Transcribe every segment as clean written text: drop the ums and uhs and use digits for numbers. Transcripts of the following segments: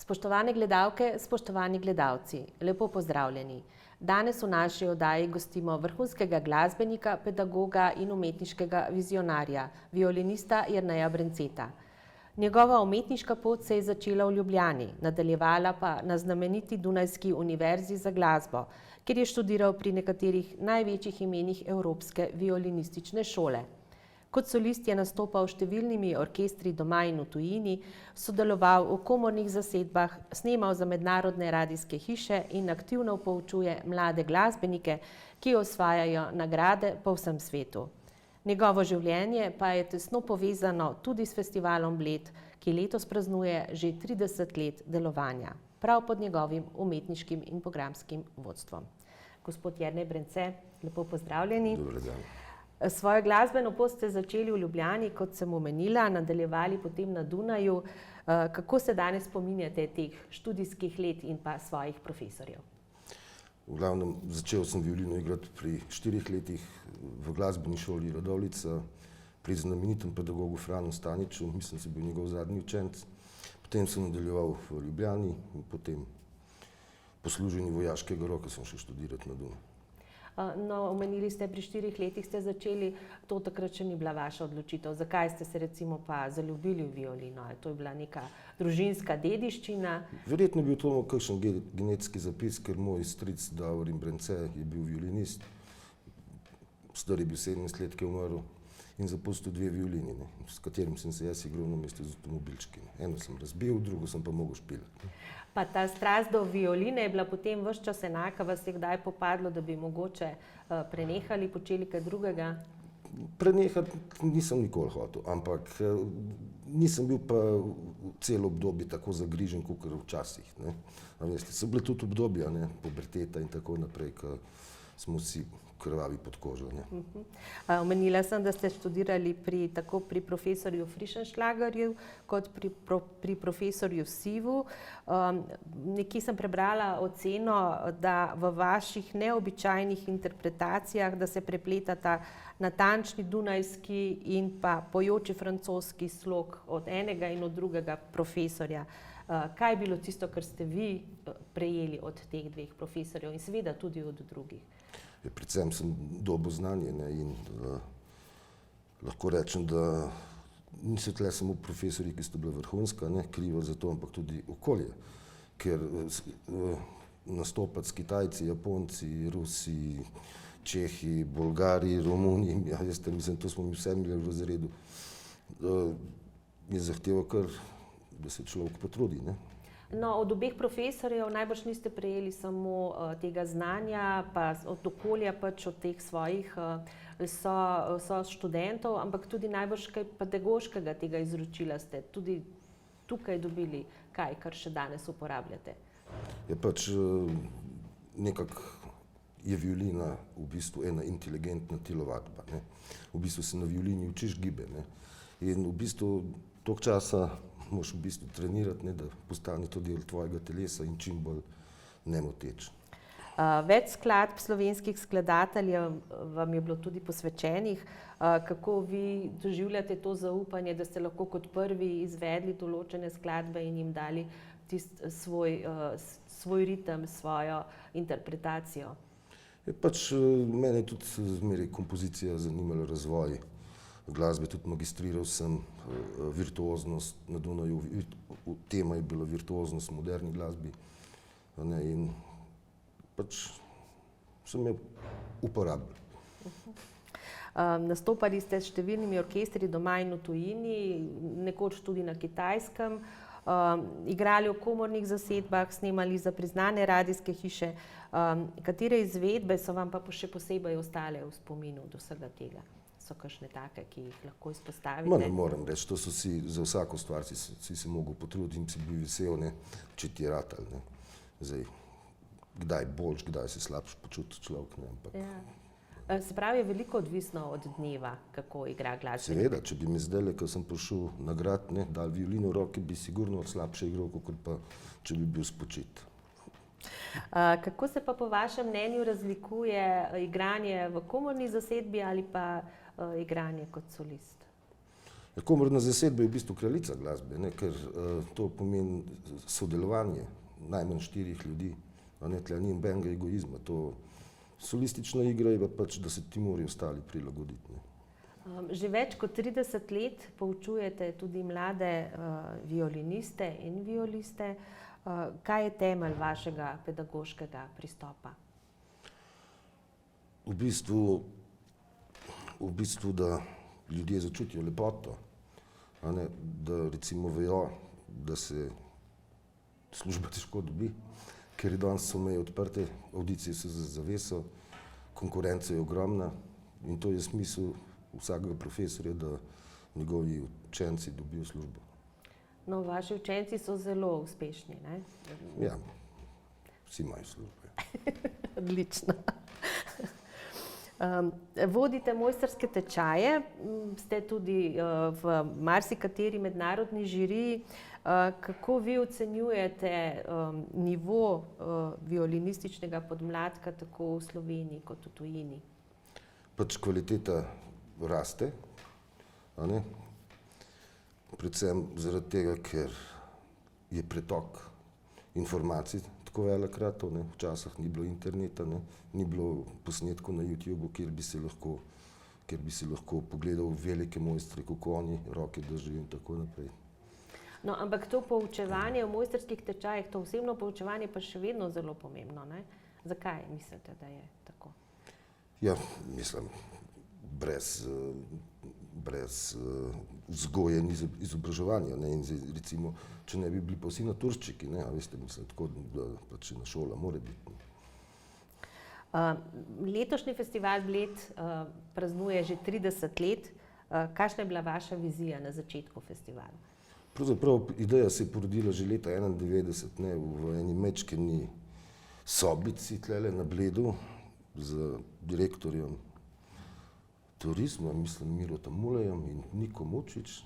Spoštovane gledalke, spoštovani gledalci, lepo pozdravljeni. Danes v naši oddaji gostimo vrhunskega glasbenika, pedagoga in umetniškega vizionarja, violinista Jerneja Brenceta. Njegova umetniška pot se je začela v Ljubljani, nadaljevala pa na znameniti Dunajski univerzi za glasbo, kjer je študiral pri nekaterih največjih imenih evropske violinistične šole. Kot solist je nastopal s številnimi orkestri doma in v tujini, sodeloval v komornih zasedbah, snemal za mednarodne radijske hiše in aktivno poučuje mlade glasbenike, ki osvajajo nagrade po vsem svetu. Njegovo življenje pa je tesno povezano tudi s festivalom Bled, ki letos praznuje že 30 let delovanja, prav pod njegovim umetniškim in programskim vodstvom. Gospod Jernej Brence, lepo pozdravljeni. Dober dan. Svojo glasbeno pot ste začeli v Ljubljani, kot sem omenila, nadaljevali potem na Dunaju. Kako se danes spominjate teh študijskih let in pa svojih profesorjev? V glavnem, začel sem violino igrati pri 4 letih v glasbeni šoli Radovljica, pri znamenitem pedagogu Franu Staniču, mislim, da je bil njegov zadnji učenec. Potem sem nadaljeval v Ljubljani in potem po služenju vojaškega roka sem šel študirati na Dunaj. No, omenili ste, pri 4 letih ste začeli, to takrat še ni bila vaša odločitev. Zakaj ste se recimo pa zaljubili v violino? Ali to je bila neka družinska dediščina? Verjetno je bil to kakšen genetski zapis, ker moj stric Davorin Brence je bil violinist, star je bil 70 let, ki je umrl in zapustil 2 violini, s katerim sem se jaz igral namesto z avtomobilčki. Eno sem razbil, drugo sem pa mogel špilati. Pa ta strast do violine je bila potem ves čas enaka, vas je kdaj popadlo, da bi mogoče prenehali, počeli kaj drugega? Prenehati nisem nikoli hotel, ampak nisem bil pa celo obdobje tako zagrižen, kakor včasih. So bile tudi obdobja, puberteta in tako naprej, ko smo vsi krvavi pod kožo. Omenila sem, da ste študirali tako pri profesorju Frišenšlagerju kot pri profesorju Sivu. Nekje sem prebrala oceno, da v vaših neobičajnih interpretacijah, da se prepletata natančni dunajski in pa pojoči francoski slog od enega in od drugega profesorja. Kaj je bilo tisto, kar ste vi prejeli od teh 2 profesorjev in seveda tudi od drugih? Predvsem sem dobil znanje in lahko rečem, da niso tle samo profesorji, ki sta bila vrhunska, kriva za to, ampak tudi okolje. Ker nastopati s Kitajci, Japonci, Rusi, Čehi, Bolgari, Romuni, mislim, to smo mi vse imeli v razredu, je zahteval kar, da se človek potrudi. No, od obeh profesorjev najbrž niste prejeli samo tega znanja, pa od okolja pač od teh svojih študentov, ampak tudi najbrž kaj pedagoškega tega izročila ste tudi tukaj dobili kaj, kar še danes uporabljate. Je pač nekako je violina v bistvu ena inteligentna telovadba. V bistvu se na violini učiš gibe. In v bistvu toliko časa moraš v bistvu trenirati, da postane to del tvojega telesa in čim bolj nemoteč. Več skladb slovenskih skladateljev vam je bilo tudi posvečenih. Kako vi doživljate to zaupanje, da ste lahko kot prvi izvedli določene skladbe in jim dali svoj ritem, svojo interpretacijo? Mene je tudi zmeraj kompozicija zanimala, razvoj glasbe, tudi magistriral sem virtuoznost na Dunaju, tema je bila virtuoznost v moderni glasbi in pač sem jo uporabil. Nastopali ste s številnimi orkestri doma in v tujini, nekoč tudi na Kitajskem, igrali v komornih zasedbah, snemali za priznane radijske hiše. Katere izvedbe so vam pa še posebej ostale v spominu do vsega tega? So kakšne take, ki jih lahko izpostavite? Ne moram reči, to so si za vsako stvar si se mogel potruditi in si bil vesel, če ti je ratal. Zdaj, kdaj boljš, kdaj se slabš počuti človek. Se pravi, je veliko odvisno od dneva, kako igra glasbenik? Seveda, če bi mi zdajle, ko sem prišel na grad, dal violino v roke, bi sigurno slabše igral, kot pa če bi bil spočit. Kako se pa po vašem mnenju razlikuje igranje v komorni zasedbi ali pa igranje kot solist? Komorna zasedba je v bistvu kraljica glasbe, ne, ker to pomeni sodelovanje najmanj 4 ljudi, a ne, tle ni nobenega egoizma. To solistična igra je pa pač, da se ti morajo ostali prilagoditi. Ne. Že več kot 30 let poučujete tudi mlade violiniste in violiste. Kaj je temelj vašega pedagoškega pristopa? V bistvu, da ljudje začutijo lepoto, a ne, da recimo vejo, da se služba težko dobi, ker je danes so meje odprte, avdicije so za zaveso, konkurenca je ogromna in to je smisel vsakega profesorja, da njegovi učenci dobijo službo. No, vaši učenci so zelo uspešni, ne? Ja, vsi imajo službe. Odlično. Vodite mojstrske tečaje, ste tudi v marsikateri mednarodni žiriji. Kako vi ocenjujete nivo violinističnega podmladka tako v Sloveniji kot v tujini? Pač kvaliteta raste, a ne? Predvsem zaradi tega, ker je pretok informacij tako velikrat, včasih ni bilo interneta, ne? Ni bilo posnetkov na YouTubu, kjer bi se lahko pogledal velike mojstre, kako oni roke držijo in tako naprej. No, ampak to poučevanje v mojstrskih tečajih, to osebno poučevanje pa še vedno zelo pomembno, ne? Zakaj mislite, da je tako? Ja, mislim, brez vzgoje in izobraževanja, ne, in recimo, če ne bi bili pa vsi naturščiki, ne, a veste, mislim, tako, da pač na šola mora biti. Letošnji festival Bled praznuje že 30 let. Kakšna je bila vaša vizija na začetku festivala? Pravzaprav ideja se je porodila že leta 1991, ne, v eni majčkeni sobici tlele na Bledu z direktorjem turizma, mislim Mirotom Mulejem in Niko Mučič.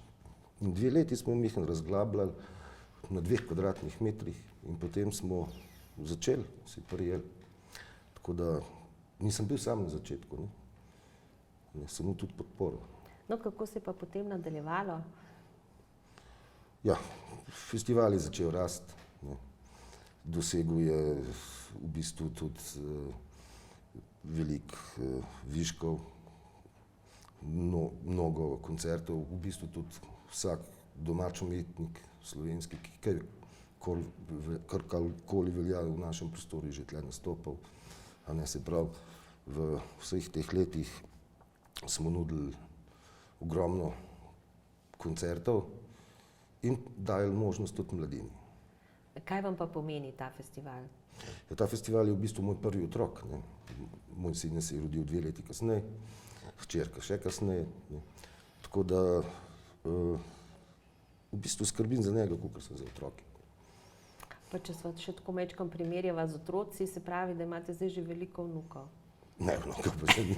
In 2 leti smo mehno razglabljali na 2 kvadratnih metrih in potem smo začeli, se prijeli. Tako da nisem bil sam na začetku, ne, samo tudi podporo. No, kako se je pa potem nadaljevalo? Ja, festival je začel rasti, ne. Dosegel je v bistvu tudi veliko viškov, mnogo koncertov, v bistvu tudi vsak domač umetnik slovenski, ki karkoli velja v našem prostoru, je že tle nastopal. A ne, se pravi, v vseh teh letih smo nudili ogromno koncertov in dajali možnost tudi mladini. Kaj vam pa pomeni ta festival? Ja, ta festival je v bistvu moj prvi otrok, ne. Moj sin se je rodil 2 leti kasneje, hčerka še kasneje, ne. Tako da v bistvu skrbim za njega, kakor sem za otroke. Pa če sva še tako majčkeno primerjava z otroci, se pravi, da imate zdaj že veliko vnukov. Ne, vnukov pa še ni.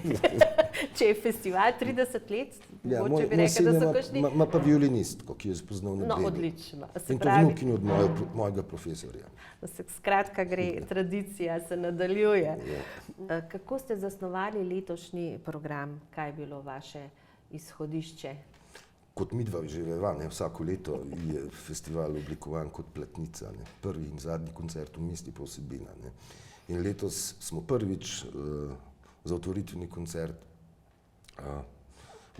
Če je festival 30 let, Ja, mogoče bi rekel, da so kakšni... ima pa violinistko, ki jo je spoznal na Bledu. No, odlično. In to vnukinjo od mojega profesorja. Skratka gre, tradicija se nadaljuje. Kako ste zasnovali letošnji program? Kaj je bilo vaše izhodišče? Kot midva že veva, ne, vsako leto je festival oblikovan kot platnica, ne. Prvi in zadnji koncert v mestu pa vsebina, ne. In letos smo prvič za otvoritveni koncert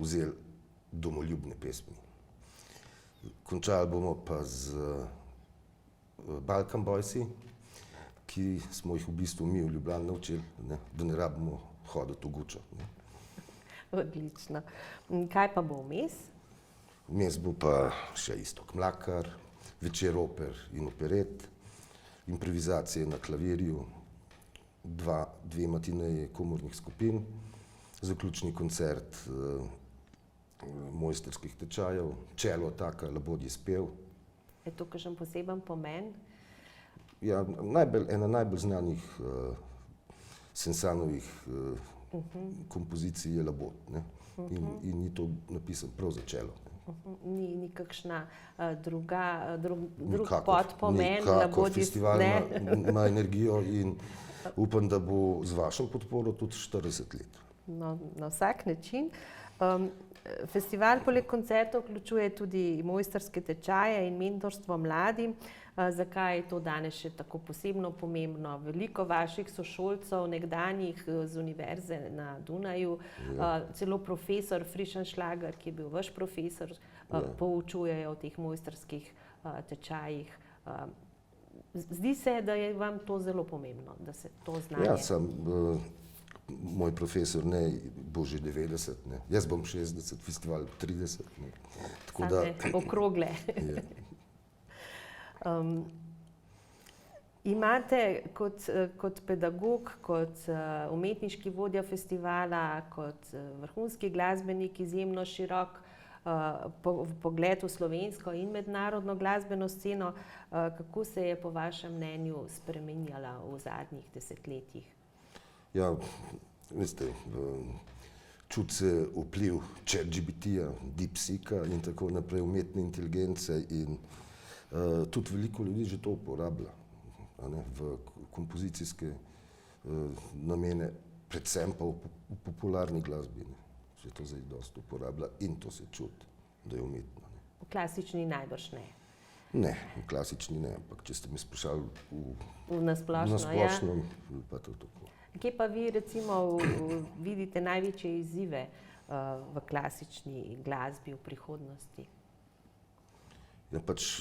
vzeli domoljubne pesmi. Končali bomo pa z Balkan Boysi, ki smo jih v bistvu mi v Ljubljani naučili, ne, da ne rabimo hoditi v Gučo, ne. Odlično. Kaj pa bo vmes? Vmes bo pa še Iztok Mlakar, večer oper in operet, improvizacije na klavirju, 2 matineji komornih skupin, zaključni koncert mojstrskih tečajev, čelo Taka, labodji spev. Je to kakšen poseben pomen? Ja, ena najbolj znanih Sensanovih kompozicij je labod, ne. In ni to napisan prav za čelo. Ni kakšna drug podpomen, labodji spev? Festival ima energijo in upam, da bo z vašo podporo tudi 40 let. No, na vsak način. Festival poleg koncertov vključuje tudi mojstrske tečaje in mentorstvo mladim. Zakaj je to danes še tako posebno pomembno? Veliko vaših sošolcev, nekdanjih z Univerze na Dunaju, celo profesor Frišenšlager, ki je bil vaš profesor, poučujejo v teh mojstrskih tečajih. Zdi se, da je vam to zelo pomembno, da se to znanje... Moj profesor bo že 90, jaz bom 60, festival 30. Same okrogle. Imate kot pedagog, kot umetniški vodja festivala, kot vrhunski glasbenik izjemno širok pogled v slovensko in mednarodno glasbeno sceno. Kako se je po vašem mnenju spremenjala v zadnjih desetletjih? Ja, veste, čuti se vpliv ChatGPT-ja, DeepSeeka in tako naprej, umetne inteligence in tudi veliko ljudi že to uporablja v kompozicijske namene, predvsem pa v popularni glasbi. Se to zdaj dosti uporablja in to se čuti, da je umetno. V klasični najbrž ne? Ne, v klasični ne, ampak če ste me sprašali na splošno, pa to tako. Kje pa vi recimo vidite največje izzive v klasični glasbi v prihodnosti? Ja, pač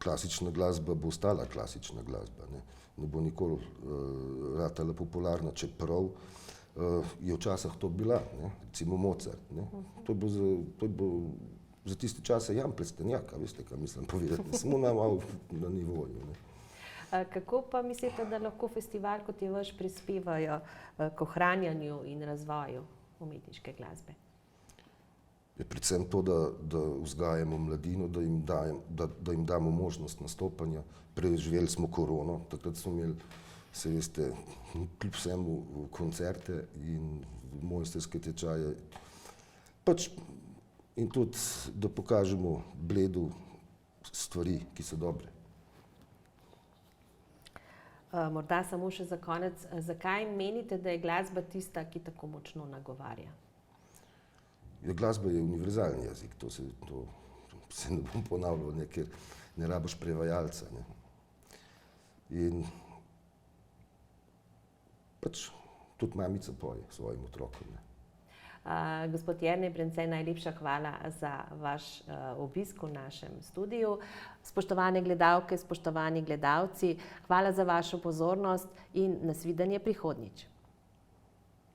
klasična glasba bo ostala klasična glasba, ne bo nikoli ratala popularna, čeprav je včasih to bila, recimo Mozart. To je bil za tiste čase Jan Plestenjak, veste, kaj mislim povedati, samo malo na nivoju. Kako pa mislite, da lahko festival, kot je vaš, prispevajo k ohranjanju in razvoju umetniške glasbe? Je predvsem to, da vzgajamo mladino, da jim damo možnost nastopanja. Preživeli smo korono, takrat smo imeli, se veste, kljub vsemu koncerte in mojstrske tečaje. In tudi, da pokažemo Bledu stvari, ki so dobre. Morda samo še za konec, zakaj menite, da je glasba tista, ki tako močno nagovarja? Ja, glasba je univerzalni jezik, to se ne bom ponavljal, ker ne rabiš prevajalca. In pač tudi mamica poje svojim otrokom. Gospod Jernej Brencej, najlepša hvala za vaš obisk v našem studiu. Spoštovane gledalke, spoštovani gledalci, hvala za vašo pozornost in nasvidenje prihodnjič.